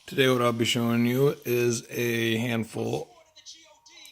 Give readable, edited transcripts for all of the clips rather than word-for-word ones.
Today what I'll be showing you is a handful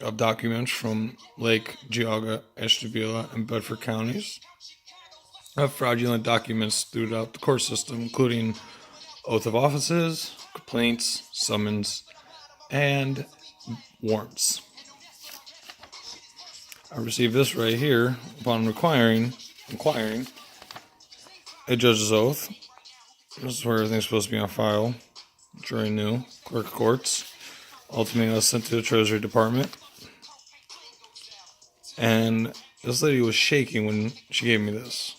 of documents from Lake Geauga, Ashtabula, and Bedford counties of fraudulent documents throughout the court system, including oath of offices, complaints, summons, and warrants. I received this right here upon inquiring a judge's oath. This is where everything's supposed to be on file. Jury knew. Clerk of courts. Ultimately, I was sent to the Treasury Department. And this lady was shaking when she gave me this.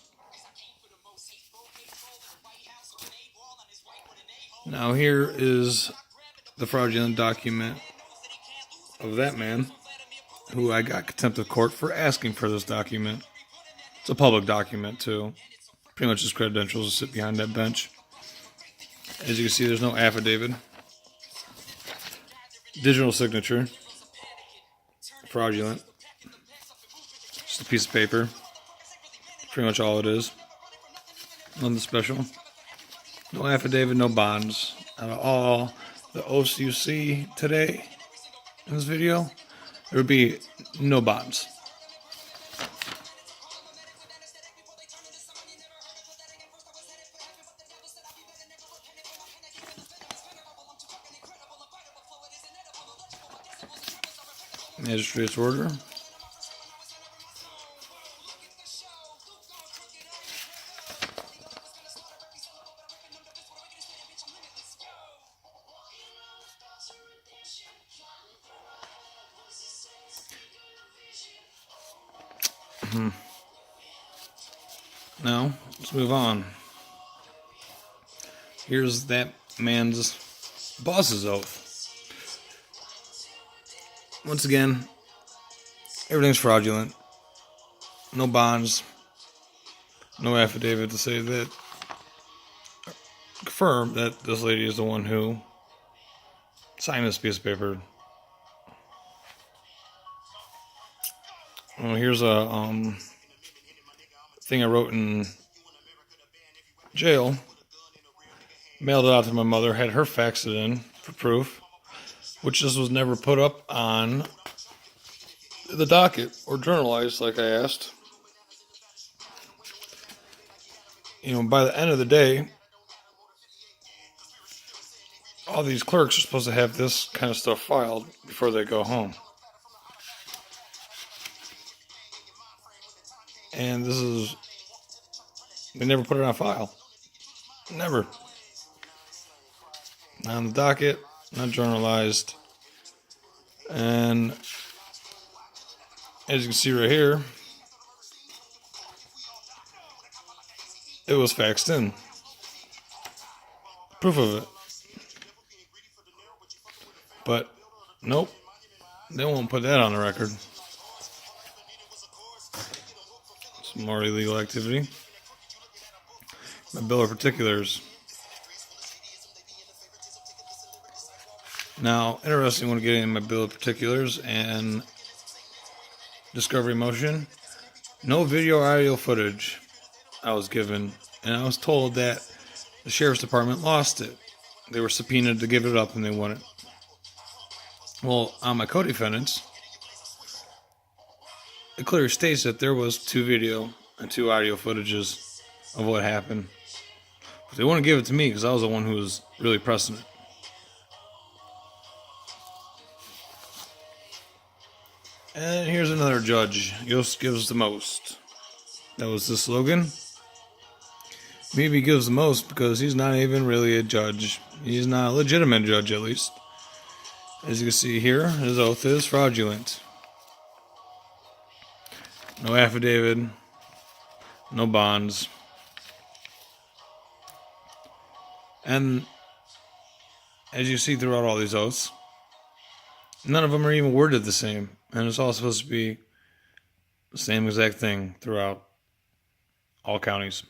Now here is the fraudulent document of that man who I got contempt of court for asking for this document. It's a public document too. Pretty much his credentials sit behind that bench. As you can see, there's no affidavit. Digital signature. Fraudulent. Just a piece of paper. Pretty much all it is. Nothing special. No affidavit, no bonds. Out of all the oaths you see today in this video, there would be no bonds. Magistrate's order. Now, let's move on. Here's that man's boss's oath. Once again, everything's fraudulent. No bonds. No affidavit to say that. Confirm that this lady is the one who signed this piece of paper. Well, here's a thing I wrote in jail. Mailed it out to my mother. Had her fax it in for proof, which this was never put up on the docket or journalized like I asked. You know, by the end of the day, all these clerks are supposed to have this kind of stuff filed before they go home. And they never put it on file. Never. Not on the docket, not journalized. And as you can see right here, it was faxed in. Proof of it. But nope, they won't put that on the record. Some more illegal activity. My bill of particulars. Now, interesting when getting my bill of particulars and discovery motion. No video or audio footage I was given, and I was told that the sheriff's department lost it. They were subpoenaed to give it up and they won it. Well, on my co-defendants, it clearly states that there was 2 video and 2 audio footages of what happened. But they wouldn't give it to me because I was the one who was really pressing it. And here's another judge. Yost gives the most. That was the slogan. Maybe he gives the most because he's not even really a judge. He's not a legitimate judge, at least. As you can see here, his oath is fraudulent. No affidavit. No bonds. And as you see throughout all these oaths, none of them are even worded the same. And it's all supposed to be the same exact thing throughout all counties.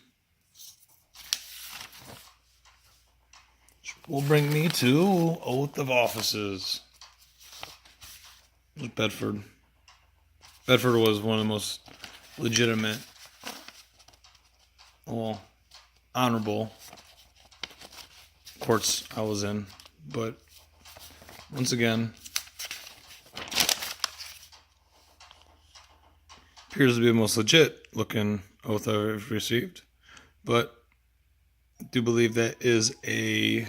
Which will bring me to oath of offices. It was Bedford. Bedford was one of the most legitimate, honorable courts I was in but once again, appears to be the most legit looking oath I've received, but I do believe that is a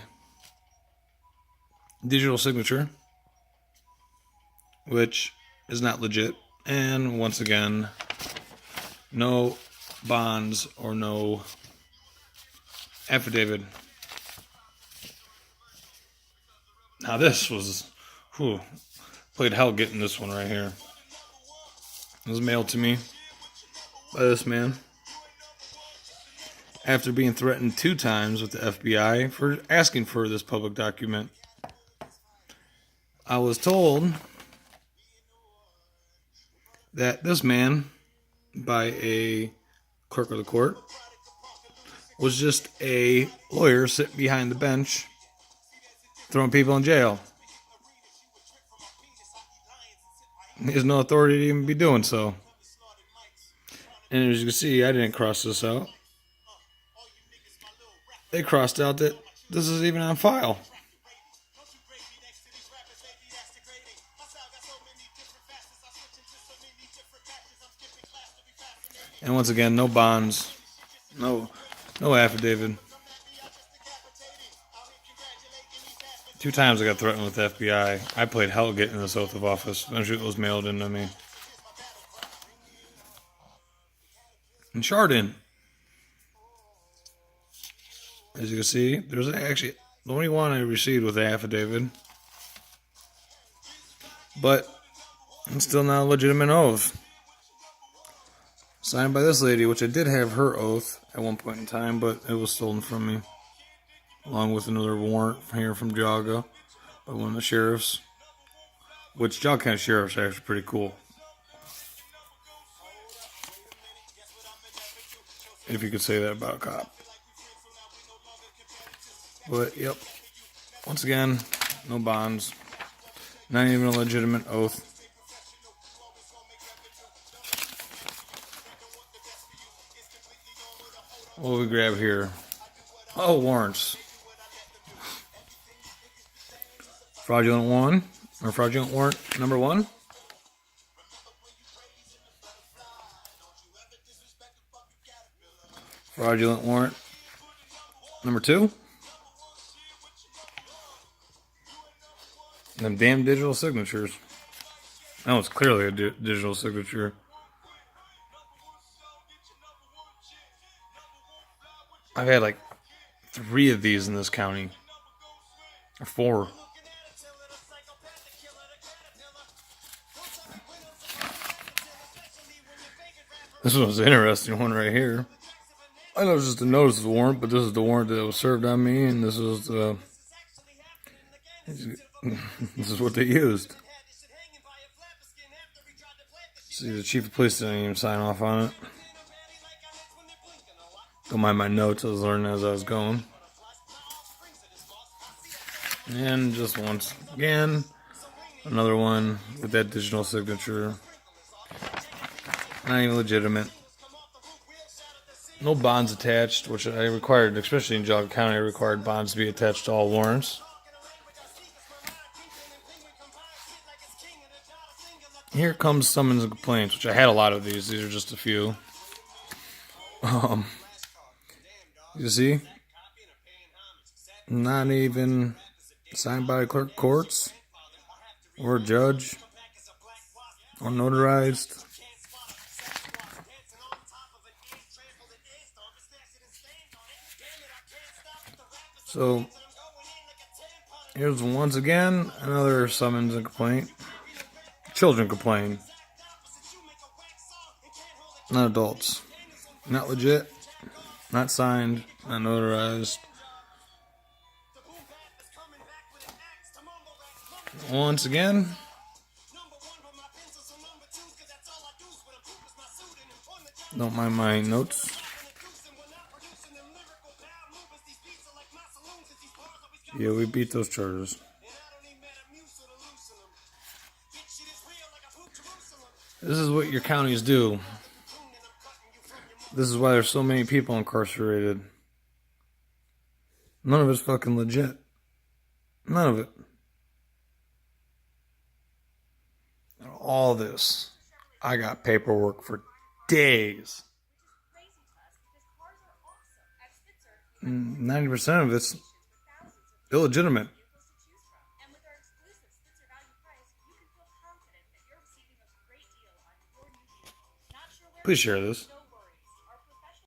digital signature, which is not legit. And once again, no bonds or no affidavit. Now this was, played hell getting this one right here. It was mailed to me by this man after being threatened 2 times with the FBI for asking for this public document. I was told that this man, by a clerk of the court, was just a lawyer sitting behind the bench throwing people in jail. He has no authority to even be doing so. And as you can see, I didn't cross this out. They crossed out that this is even on file. And once again, no bonds, no affidavit. 2 times I got threatened with the FBI. I played hell getting this oath of office. Eventually it was mailed into me. And Chardon. As you can see, there's actually the only one I received with the affidavit. But it's still not a legitimate oath. Signed by this lady, which I did have her oath at one point in time, but it was stolen from me. Along with another warrant here from Geauga by one of the sheriffs. Which Geauga County Sheriff's are actually pretty cool. If you could say that about a cop. But, yep. Once again, no bonds. Not even a legitimate oath. What will we grab here? Oh, warrants. Fraudulent warrant number 1. Fraudulent warrant number 2. Them damn digital signatures. That was clearly a digital signature. I've had like 3 of these in this county. Or 4. This was an interesting one right here. I know it's just a notice of the warrant, but this is the warrant that was served on me, and this is the... this is what they used. See, the chief of police didn't even sign off on it. Don't mind my notes, I was learning as I was going. And just once again, another one with that digital signature. Not even legitimate. No bonds attached, which I required, especially in Geauga County, I required bonds to be attached to all warrants. Here comes summons and complaints, which I had a lot of these. These are just a few. You see? Not even signed by a clerk of courts or a judge or notarized. So here's once again another summons and complaint. Children complain. Not adults. Not legit. Not signed. Not notarized. Once again. Don't mind my notes. Yeah, we beat those charges. This is what your counties do. This is why there's so many people incarcerated. None of it's fucking legit. None of it. All this. I got paperwork for days. 90% of it's illegitimate. Please share this.